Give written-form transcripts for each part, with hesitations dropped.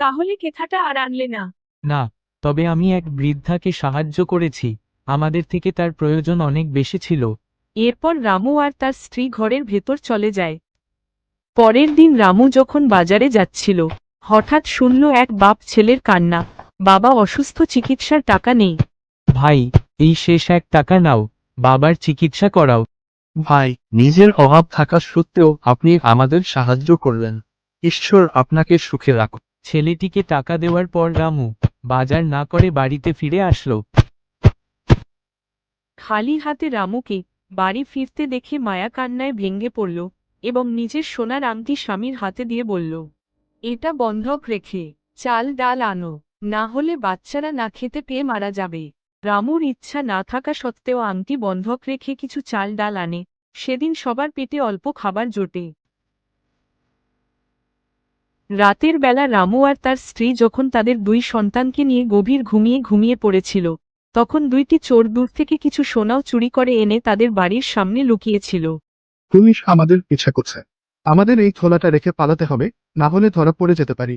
তাহলে কেথাটা আর আনলে না? না, তবে আমি এক বৃদ্ধাকে সাহায্য করেছি, আমাদের থেকে তার প্রয়োজন অনেক বেশি ছিল। এরপর রামু আর তার স্ত্রী ঘরের ভেতর চলে যায়। পরের দিন রামু যখন বাজারে যাচ্ছিল, হঠাৎ শুনল এক বাপ ছেলের কান্না, বাবা অসুস্থ, চিকিৎসার টাকা নেই। ভাই, এই শেষ এক টাকা নাও, বাবার চিকিৎসা করাও। ভাই, নিজের অভাব থাকা সত্ত্বেও আপনি আমাদের সাহায্য করলেন। ঈশ্বর আপনাকে সুখে রাখুন। ছেলেটিকে টাকা দেওয়ার পর রামু বাজার না করে বাড়িতে ফিরে আসলো। খালি হাতে রামুকে বাড়ি ফিরতে দেখে মায়া কান্নায় ভেঙে পড়ল এবং নিজের সোনার আংটি স্বামীর হাতে দিয়ে বলল, এটা বন্ধক রেখে চাল ডাল আনো, না হলে বাচ্চারা না খেতে পেয়ে মারা যাবে। রামুর ইচ্ছা না থাকা সত্ত্বেও আংটি বন্ধক রেখে কিছু চাল ডাল আনে। সেদিন সবার পেটে অল্প খাবার জোটে। রাতের বেলা রামু আর তার স্ত্রী যখন তাদের দুই সন্তানকে নিয়ে গভীর ঘুমিয়ে পড়েছিল, তখন দুইটি চোর দূর থেকে কিছু সোনাও চুরি করে এনে তাদের বাড়ির সামনে লুকিয়েছিল। পুলিশ আমাদের পিছা করছে। আমাদের এই থোলাটা রেখে পালাতে হবে, না হলে ধরা পড়ে যেতে পারি।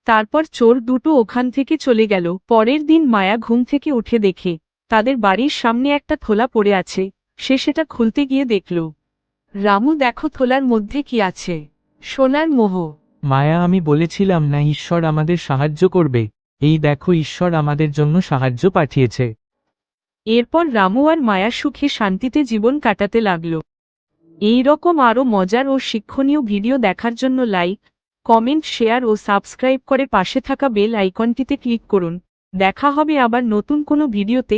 তারপর চোর দুটো ওখান থেকে চলে গেল। পরের দিন মায়া ঘুম থেকে উঠে দেখে তাদের বাড়ির সামনে একটা থোলা পড়ে আছে। সে সেটা খুলতে গিয়ে দেখল, রামু, দেখো থোলার মধ্যে কি আছে, সোনার মোহর। মায়া, আমি বলেছিলাম না ঈশ্বর আমাদের সাহায্য করবে? এই দেখো, ঈশ্বর আমাদের জন্য সাহায্য পাঠিয়েছে। এরপর রামু আর মায়া সুখে শান্তিতে জীবন কাটাতে লাগল। এই রকম আরও মজার ও শিক্ষণীয় ভিডিও দেখার জন্য লাইক, কমেন্ট, শেয়ার ও সাবস্ক্রাইব করে পাশে থাকা বেল আইকনটিতে ক্লিক করুন। দেখা হবে আবার নতুন কোনো ভিডিওতে।